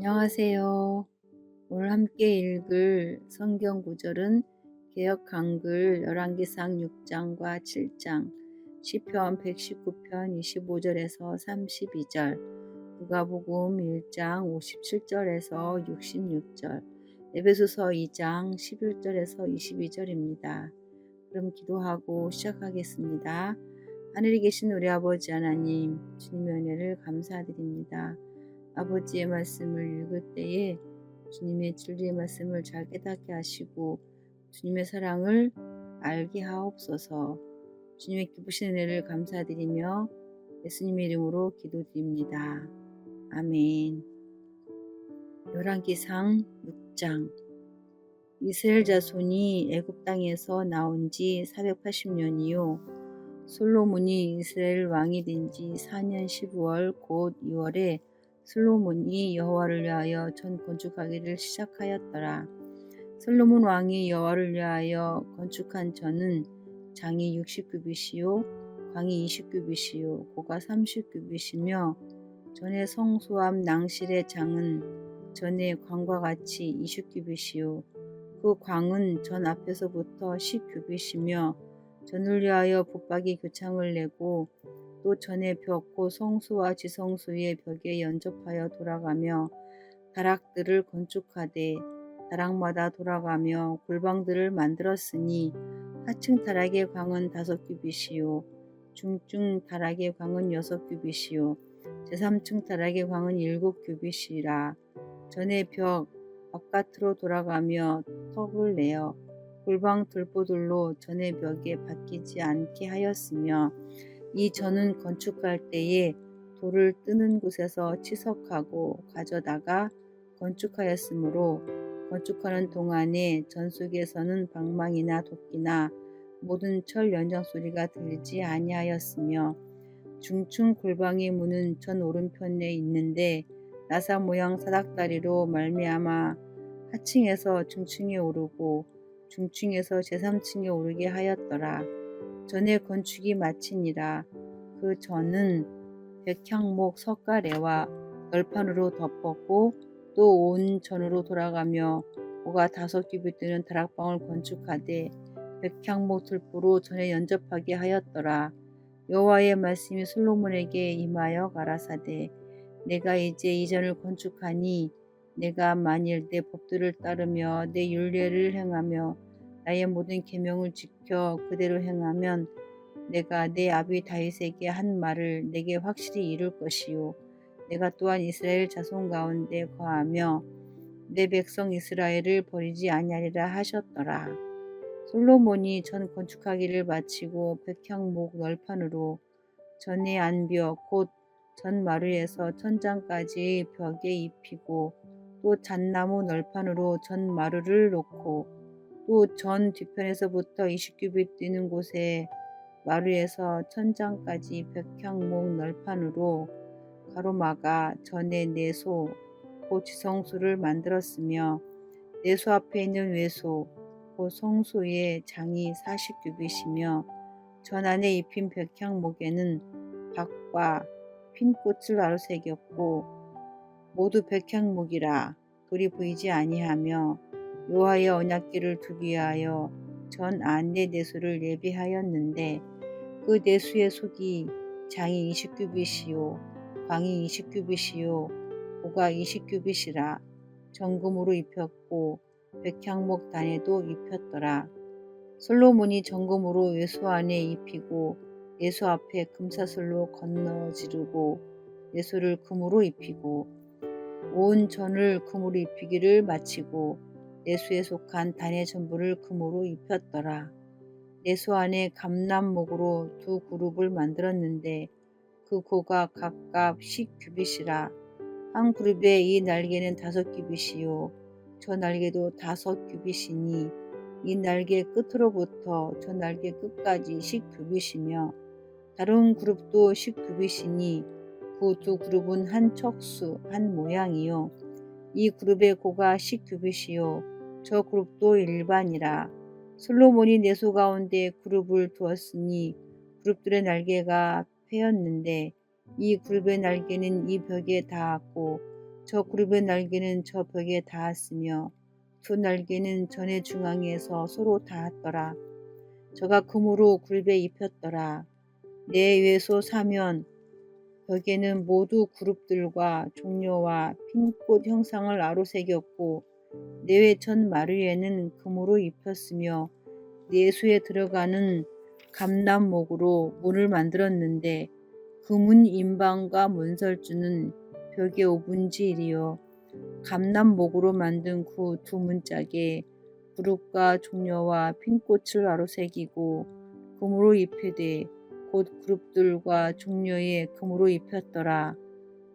안녕하세요. 오늘 함께 읽을 성경 구절은 개역 한글 열왕기상 6장과 7장, 시편 119편 25절에서 32절, 누가복음 1장 57절에서 66절, 에베소서 2장 11절에서 22절입니다. 그럼 기도하고 시작하겠습니다. 하늘에 계신 우리 아버지 하나님, 주님의 은혜를 감사드립니다. 아버지의 말씀을 읽을 때에 주님의 진리의 말씀을 잘 깨닫게 하시고 주님의 사랑을 알게 하옵소서. 주님의 기쁘신 은혜를 감사드리며 예수님의 이름으로 기도드립니다. 아멘. 열왕기상 6장. 이스라엘 자손이 애굽 땅에서 나온 지 480년이요 솔로몬이 이스라엘 왕이 된 지 4년 12월 곧 2월에 솔로몬이 여호와를 위하여 전 건축하기를 시작하였더라. 솔로몬 왕이 여호와를 위하여 건축한 전은 장이 60규빗이요 광이 20규빗이요 고가 30규빗이며 전의 성소함 낭실의 장은 전의 광과 같이 20규빗이요 그 광은 전 앞에서부터 10규빗이며 전을 위하여 붙박이 교창을 내고 또 전의 벽 곧 성수와 지성수의 벽에 연접하여 돌아가며 다락들을 건축하되 다락마다 돌아가며 골방들을 만들었으니 하층 다락의 광은 5규빗이요 중층 다락의 광은 6규빗이요 제3층 다락의 광은 7규빗이라. 전의 벽 바깥으로 돌아가며 턱을 내어 골방 돌보들로 전의 벽에 박히지 않게 하였으며 이 전은 건축할 때에 돌을 뜨는 곳에서 치석하고 가져다가 건축하였으므로 건축하는 동안에 전 속에서는 방망이나 도끼나 모든 철 연장 소리가 들리지 아니하였으며 중층 골방의 문은 전 오른편에 있는데 나사 모양 사닥다리로 말미암아 하층에서 중층에 오르고 중층에서 제3층에 오르게 하였더라. 전의 건축이 마치니라. 그 전은 백향목 석가래와 널판으로 덮었고 또 온 전으로 돌아가며 고가 5규빗 되는 다락방을 건축하되 백향목 들보로 전에 연접하게 하였더라. 여호와의 말씀이 솔로몬에게 임하여 가라사대 내가 이제 이 전을 건축하니 내가 만일 내 법들을 따르며 내 율례를 행하며 나의 모든 계명을 지켜 그대로 행하면 내가 내 아비 다윗에게 한 말을 내게 확실히 이룰 것이요 내가 또한 이스라엘 자손 가운데 거하며 내 백성 이스라엘을 버리지 아니하리라 하셨더라. 솔로몬이 전 건축하기를 마치고 백향목 널판으로 전의 안벽 곧 전 마루에서 천장까지 벽에 입히고 또 잣나무 널판으로 전 마루를 놓고 또 전 뒤편에서부터 20규빗 뛰는 곳에 마루에서 천장까지 백향목 널판으로 가로막아 전에 내소 곧 지성소를 만들었으며 내소 앞에 있는 외소 곧 성소의 장이 40규빗이며 전 안에 입힌 백향목에는 박과 핀 꽃을 아로새겼고 모두 백향목이라 돌이 보이지 아니하며 여호와의 언약궤를 두기 위하여 전 안내 내수를 예비하였는데 그 내수의 속이 장이 20규빗이요 광이 20규빗이요 고가 20규빗이라. 정금으로 입혔고 백향목 단에도 입혔더라. 솔로몬이 정금으로 외소 안에 입히고 내소 앞에 금사슬로 건너 지르고 내소를 금으로 입히고 온 전을 금으로 입히기를 마치고 내수에 속한 단의 전부를 금으로 입혔더라. 내수 안에 감람목으로 2 그룹을 만들었는데 그 고가 각각 10규빗이라. 한 그룹의 이 날개는 5규빗이요 저 날개도 5규빗이니 이 날개 끝으로부터 저 날개 끝까지 10규빗이며 다른 그룹도 10규빗이니 그 2 그룹은 한 척수 한 모양이요 이 그룹의 고가 10규빗이요 저 그룹도 일반이라. 솔로몬이 내소 가운데 그룹을 두었으니 그룹들의 날개가 패였는데 이 그룹의 날개는 이 벽에 닿았고 저 그룹의 날개는 저 벽에 닿았으며 두 날개는 전의 중앙에서 서로 닿았더라. 저가 금으로 그룹에 입혔더라. 내 외소 사면 벽에는 모두 그룹들과 종려와 핀꽃 형상을 아로새겼고 내외 전 마루에는 금으로 입혔으며 내수에 들어가는 감람목으로 문을 만들었는데 그 문 인방과 문설주는 벽의 5분지 1이요 감람목으로 만든 그 두 문짝에 그룹과 종려와 핀꽃을 아로새기고 금으로 입히되 곧 그룹들과 종려에 금으로 입혔더라.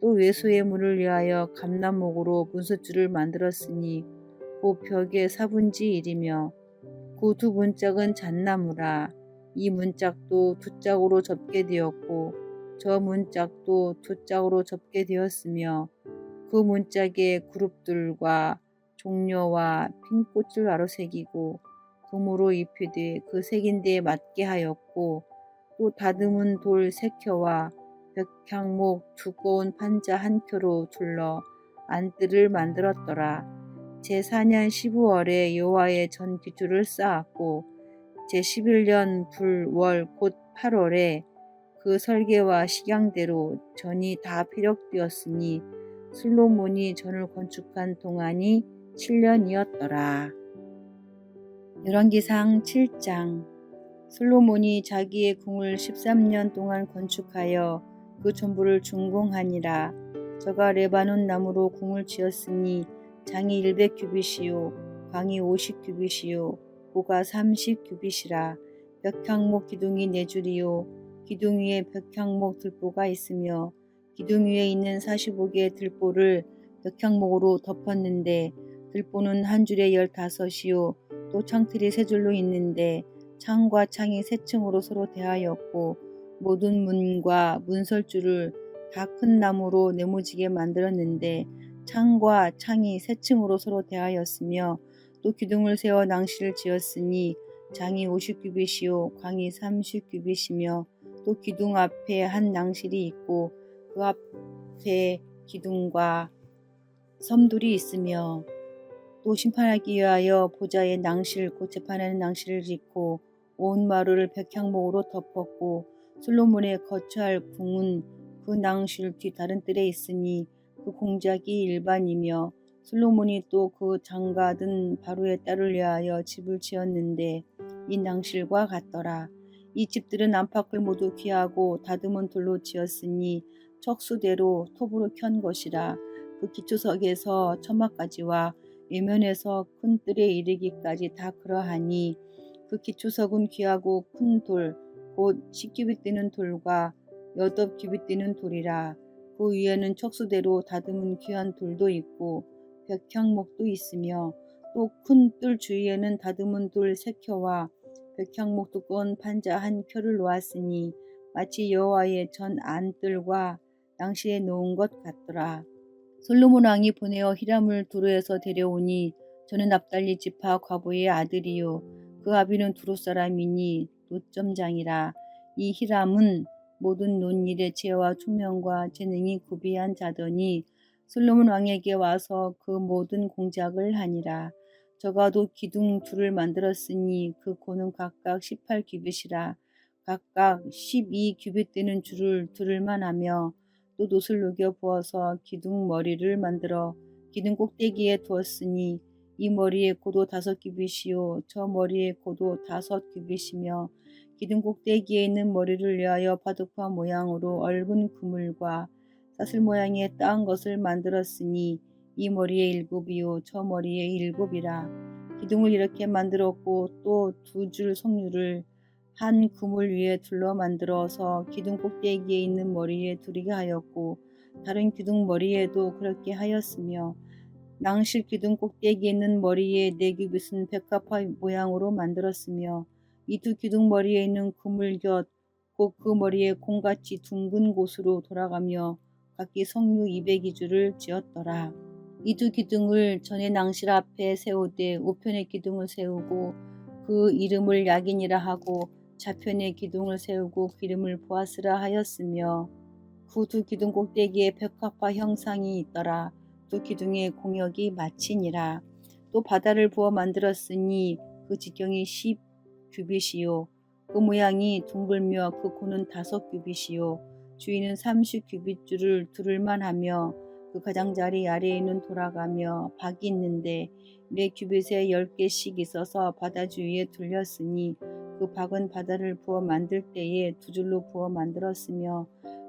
또 외소의 문을 위하여 감람목으로 문설주를 만들었으니 그 벽의 4분지 1이며 그 두 문짝은 잣나무라. 이 문짝도 두 짝으로 접게 되었고 저 문짝도 두 짝으로 접게 되었으며 그 문짝에 그룹들과 종려와 핀꽃을 아로새기고 금으로 입히되 그 새긴 데에 맞게 하였고 또 다듬은 돌 3켜와 벽향목 두꺼운 판자 1켜로 둘러 안뜰을 만들었더라. 제4년 15월에 여호와의 전 기초를 쌓았고 제11년 불월 곧 8월에 그 설계와 식양대로 전이 다 피력되었으니 솔로몬이 전을 건축한 동안이 7년이었더라. 열왕기상 7장 솔로몬이 자기의 궁을 13년 동안 건축하여 그 전부를 준공하니라. 저가 레바논 나무로 궁을 지었으니 장이 100규빗이요 광이 50규빗이요 고가 30규빗이라. 벽향목 기둥이 4줄이요 기둥 위에 벽향목 들보가 있으며 기둥 위에 있는 45개의 들보를 벽향목으로 덮었는데 들보는 한 줄에 15이요 또 창틀이 3줄로 있는데 창과 창이 3층으로 서로 대하였고 모든 문과 문설주를 다 큰 나무로 네모지게 만들었는데 창과 창이 3층으로 서로 대하였으며 또 기둥을 세워 낭실을 지었으니 장이 50규빗이요 광이 30규빗이며 또 기둥 앞에 한 낭실이 있고 그 앞에 기둥과 섬돌이 있으며 또 심판하기 위하여 보좌의 낭실 곧 재판하는 낭실을 짓고 온 마루를 백향목으로 덮었고 솔로몬의 거처할 궁은 그 낭실 뒤 다른 뜰에 있으니 그 공작이 일반이며 솔로몬이 또 그 장가든 바로의 딸을 위하여 집을 지었는데 이 낭실과 같더라. 이 집들은 안팎을 모두 귀하고 다듬은 돌로 지었으니 척수대로 톱으로 켠 것이라. 그 기초석에서 처마까지와 외면에서 큰 뜰에 이르기까지 다 그러하니 그 기초석은 귀하고 큰 돌, 곧 10규빗 되는 돌과 8규빗 되는 돌이라. 그 위에는 척수대로 다듬은 귀한 돌도 있고 벽향목도 있으며 또 큰 뜰 주위에는 다듬은 돌 3켜와 벽향목 두꺼운 판자 1켜를 놓았으니 마치 여호와의 전 안뜰과 낭실에 놓은 것 같더라. 솔로몬 왕이 보내어 히람을 두로에서 데려오니 저는 납달리 지파 과부의 아들이요 그 아비는 두로 사람이니 노점장이라. 이 히람은 모든 논일의 지혜와 총명과 재능이 구비한 자더니 솔로몬 왕에게 와서 그 모든 공작을 하니라. 저가도 기둥 둘을 만들었으니 그 고는 각각 18규빗이라. 각각 12규빗 되는 줄을 두를만 하며 또 놋을 녹여 부어서 기둥 머리를 만들어 기둥 꼭대기에 두었으니 이 머리의 고도 5규빗이요 저 머리의 고도 5규빗이며 기둥 꼭대기에 있는 머리를 위하여 바둑화 모양으로 얽은 그물과 사슬 모양의 따은 것을 만들었으니 이 머리의 7이요 저 머리의 7이라. 기둥을 이렇게 만들었고 또 2줄 석류를 한 그물 위에 둘러 만들어서 기둥 꼭대기에 있는 머리에 두르게 하였고 다른 기둥 머리에도 그렇게 하였으며 낭실 기둥 꼭대기에 있는 머리에 4규빗은 백합화 모양으로 만들었으며 이 두 기둥 머리에 있는 그물 곁 곧 그 머리에 공같이 둥근 곳으로 돌아가며 각기 석류 200이주를 지었더라. 이 두 기둥을 전의 낭실 앞에 세우되 우편의 기둥을 세우고 그 이름을 야긴이라 하고 좌편에 기둥을 세우고 그 이름을 보아스라 하였으며 그 두 기둥 꼭대기에 벽화화 형상이 있더라. 두 기둥의 공역이 마치니라. 또 바다를 부어 만들었으니 그 직경이 10규빗이요 그 모양이 둥글며 그 고는 5규빗이요 주위는 30규빗줄을 두를만 하며 그 가장자리 아래에는 돌아가며 박이 있는데 매 규빗에 10개씩 있어서 바다 주위에 둘렸으니 그 박은 바다를 부어 만들 때에 2줄로 부어 만들었으며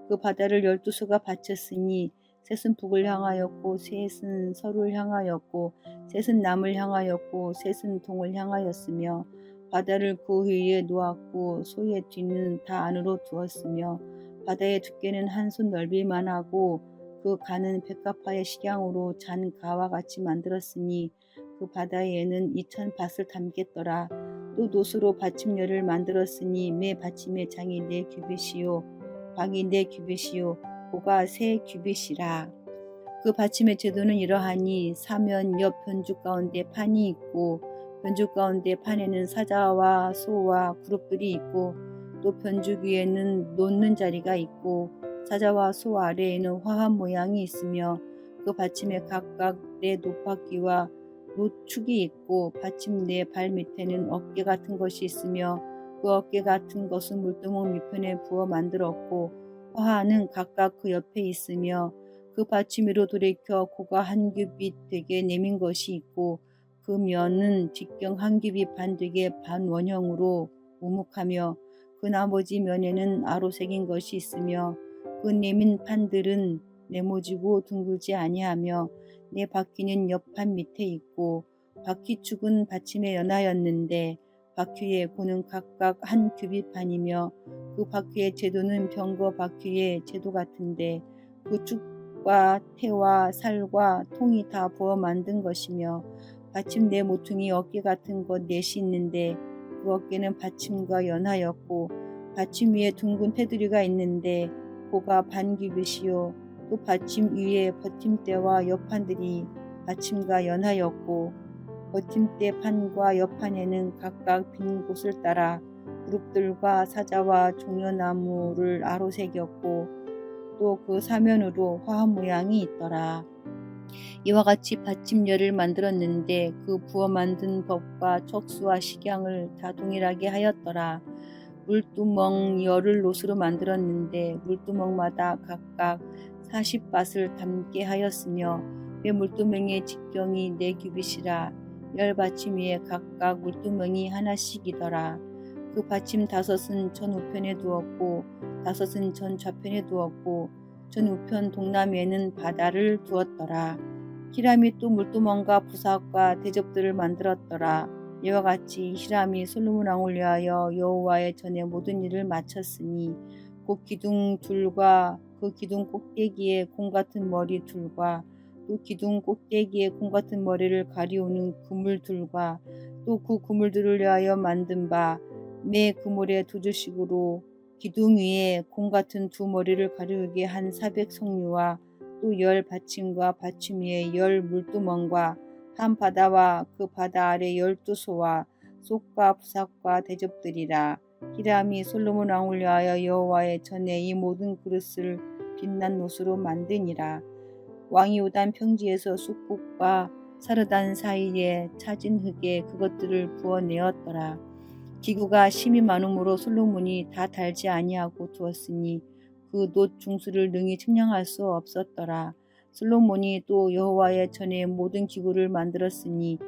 그 바다를 12수가 받쳤으니 셋은 북을 향하였고 셋은 서를 향하였고 셋은 남을 향하였고 셋은 동을 향하였으며 바다를 그 위에 놓았고 소의 뒤는 다 안으로 두었으며 바다의 두께는 한 손 넓이만 하고 그 가는 백합화의 식양으로 잔 가와 같이 만들었으니 그 바다에는 2000밭을 담겠더라. 또 노수로 받침열을 만들었으니 매 받침의 장이 4규빗이요 박이 4규빗이요 고가 3규빗이라. 그 받침의 제도는 이러하니 사면 옆 변죽 가운데 판이 있고 변죽 가운데 판에는 사자와 소와 그룹들이 있고 또 변죽 위에는 놓는 자리가 있고 사자와 소 아래에는 화합 모양이 있으며 그 받침에 각각 4 노바퀴와 노축이 있고 받침 4발 밑에는 어깨 같은 것이 있으며 그 어깨 같은 것은 물두멍 밑편에 부어 만들었고 화하는 각각 그 옆에 있으며 그 받침 위로 돌이켜 고가 1규빗 되게 내민 것이 있고 그 면은 직경 1규빗 반 되게 반원형으로 우묵하며 그 나머지 면에는 아로 새긴 것이 있으며 그 내민 판들은 네모지고 둥글지 아니하며 4바퀴는 옆판 밑에 있고 바퀴축은 받침에 연하였는데 바퀴의 고는 각각 1규빗 반이며 그 바퀴의 제도는 병거 바퀴의 제도 같은데 그 축과 태와 살과 통이 다 부어 만든 것이며 받침 4모퉁이 어깨 같은 것 4이 있는데 그 어깨는 받침과 연하였고 받침 위에 둥근 테두리가 있는데 고가 반규빗이요 또 받침 위에 버팀대와 옆판들이 받침과 연하였고 버팀대 판과 옆판에는 각각 빈 곳을 따라 그룹들과 사자와 종려나무를 아로 새겼고 또 그 사면으로 화합 모양이 있더라. 이와 같이 받침열을 만들었는데 그 부어 만든 법과 척수와 식양을 다 동일하게 하였더라. 물두멍 열을 노수로 만들었는데 물두멍마다 각각 40밭을 담게 하였으며 매 물두멍의 직경이 4규빗이라 10받침 위에 각각 물두멍이 하나씩이더라. 그 받침 5은 전 우편에 두었고 5은 전 좌편에 두었고 전 우편 동남에는 바다를 두었더라. 히람이 또 물두멍과 부삭과 대접들을 만들었더라. 이와 같이 히람이 솔로몬 왕을 위하여 여호와의 전에 모든 일을 마쳤으니 곧 기둥 둘과 그 기둥 꼭대기에 공 같은 머리 둘과 또 기둥 꼭대기에 공 같은 머리를 가리우는 그물 둘과 또 그 그물들을 위하여 만든 바 매 그물에 2주씩으로 기둥 위에 공 같은 2 머리를 가리우게 한 400석류와 또 10받침과 받침 위에 10 물두멍과 한 바다와 그 바다 아래 12소와 쏙과 부삭과 대접들이라. 히람이 솔로몬 왕을 위하여 여호와의 전에 이 모든 그릇을 빛난 노수로 만드니라. 왕이 요단 평지에서 쑥국과 사르단 사이에 차진 흙에 그것들을 부어내었더라. 기구가 심히 많음으로 솔로몬이 다 달지 아니하고 두었으니 그 놋 중수를 능히 측량할 수 없었더라. 솔로몬이 또 여호와의 전에 모든 기구를 만들었으니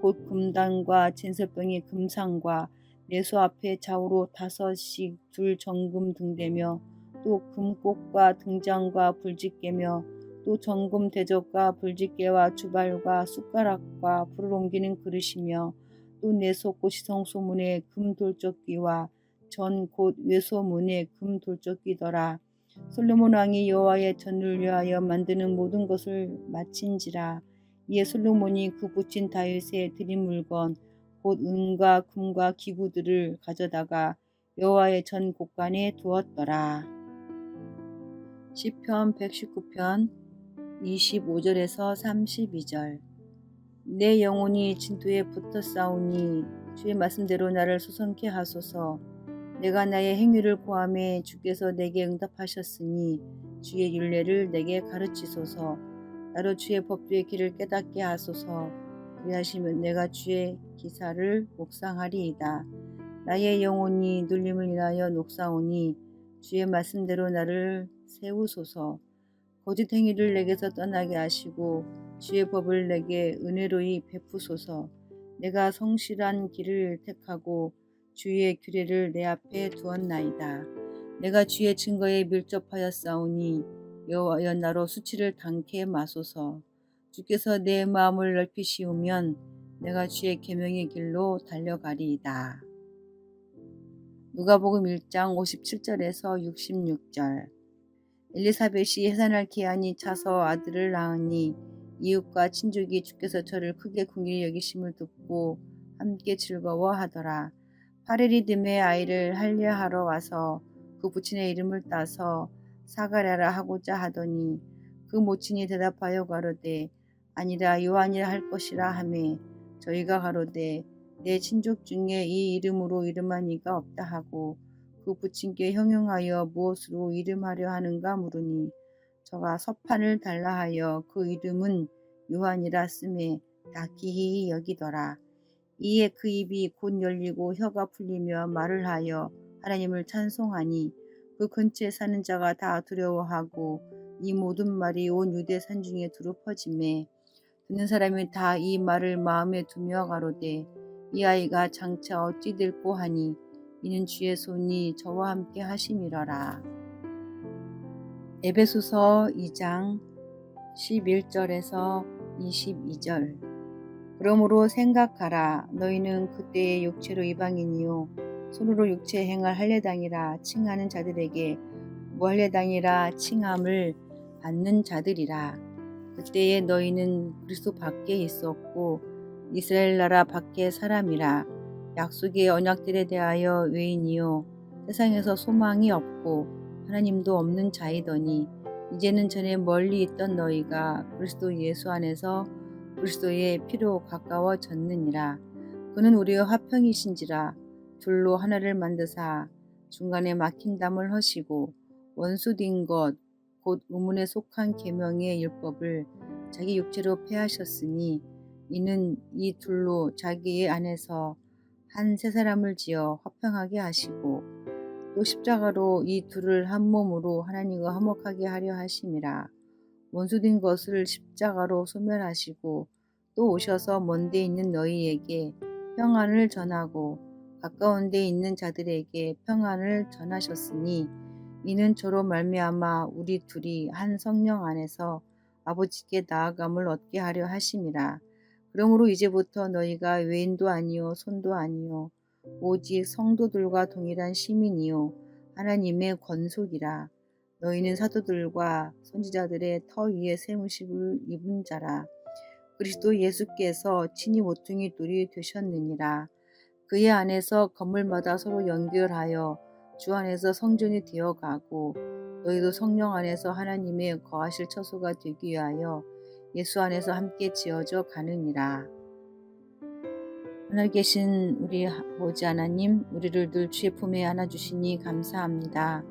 곧 금단과 진설병의 금상과 내소 앞에 좌우로 5씩 둘 정금 등대며 또 금꽃과 등장과 불집게며 또 정금 대접과 불집게와 주발과 숟가락과 불을 옮기는 그릇이며 또 내소 고시성 소문의 금 돌적귀와 전 곧 외소문의 금 돌적귀더라. 솔로몬 왕이 여호와의 전을 위하여 만드는 모든 것을 마친지라. 이에 솔로몬이 그 붙인 다윗의 드린 물건 곧 은과 금과 기구들을 가져다가 여호와의 전 곳간에 두었더라. 시편 119편 25절에서 32절. 내 영혼이 진토에 붙어 싸우니 주의 말씀대로 나를 소성케 하소서. 내가 나의 행위를 고하매 주께서 내게 응답하셨으니 주의 율례를 내게 가르치소서. 나로 주의 법도의 길을 깨닫게 하소서. 그리하시면 내가 주의 기사를 묵상하리이다. 나의 영혼이 눌림을 인하여 녹사오니 주의 말씀대로 나를 세우소서. 거짓 행위를 내게서 떠나게 하시고 주의 법을 내게 은혜로이 베푸소서. 내가 성실한 길을 택하고 주의 규례를 내 앞에 두었나이다. 내가 주의 증거에 밀접하였사오니 여호와여 나로 수치를 당케 마소서. 주께서 내 마음을 넓히시우면 내가 주의 계명의 길로 달려가리이다. 누가복음 1장 57절에서 66절. 엘리사벳이 해산할 기한이 차서 아들을 낳으니 이웃과 친족이 주께서 저를 크게 긍휼히 여기심을 듣고 함께 즐거워하더라. 8일이 됨에 아이를 할례하러 와서 그 부친의 이름을 따서 사가랴라 하고자 하더니 그 모친이 대답하여 가로되 아니라 요한이라 할 것이라 하매 저희가 가로되 내 친족 중에 이 이름으로 이름한 이가 없다 하고 그 부친께 형용하여 무엇으로 이름하려 하는가 물으니 저가 서판을 달라 하여 그 이름은 요한이라 쓰매 다 기이히 여기더라. 이에 그 입이 곧 열리고 혀가 풀리며 말을 하여 하나님을 찬송하니 그 근처에 사는 자가 다 두려워하고 이 모든 말이 온 유대 산중에 두루 퍼지매 듣는 사람이 다 이 말을 마음에 두며 가로되 이 아이가 장차 어찌 될꼬 하니 이는 주의 손이 저와 함께 하심이러라. 에베소서 2장 11절에서 22절. 그러므로 생각하라. 너희는 그때의 육체로 이방인이요 손으로 육체 행할 할례당이라 칭하는 자들에게 무할례당이라 칭함을 받는 자들이라. 그때에 너희는 그리스도 밖에 있었고 이스라엘 나라 밖의 사람이라. 약속의 언약들에 대하여 외인이요 세상에서 소망이 없고 하나님도 없는 자이더니 이제는 전에 멀리 있던 너희가 그리스도 예수 안에서 그리스도의 피로 가까워졌느니라. 그는 우리의 화평이신지라. 둘로 하나를 만드사 중간에 막힌 담을 허시고 원수된 것 곧 의문에 속한 계명의 율법을 자기 육체로 폐하셨으니 이는 이 둘로 자기 안에서 한 새 사람을 지어 화평하게 하시고 또 십자가로 이 둘을 한 몸으로 하나님과 화목하게 하려 하심이라. 원수된 것을 십자가로 소멸하시고 또 오셔서 먼데 있는 너희에게 평안을 전하고 가까운 데 있는 자들에게 평안을 전하셨으니 이는 저로 말미암아 우리 둘이 한 성령 안에서 아버지께 나아감을 얻게 하려 하심이라. 그러므로 이제부터 너희가 외인도 아니요 손도 아니요 오직 성도들과 동일한 시민이요 하나님의 권속이라. 너희는 사도들과 선지자들의 터 위에 세우심을 입은 자라. 그리스도 예수께서 친히 모퉁이 돌이 되셨느니라. 그의 안에서 건물마다 서로 연결하여 주 안에서 성전이 되어가고 너희도 성령 안에서 하나님의 거하실 처소가 되기 위하여 예수 안에서 함께 지어져 가느니라. 하늘 계신 우리 아버지 하나님, 우리를 늘 주의 품에 안아주시니 감사합니다.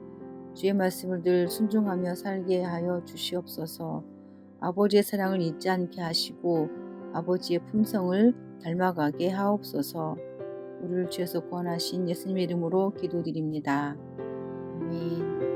주의 말씀을 늘 순종하며 살게 하여 주시옵소서. 아버지의 사랑을 잊지 않게 하시고 아버지의 품성을 닮아가게 하옵소서. 우리를 주에서 구원하신 예수님의 이름으로 기도드립니다. 아멘.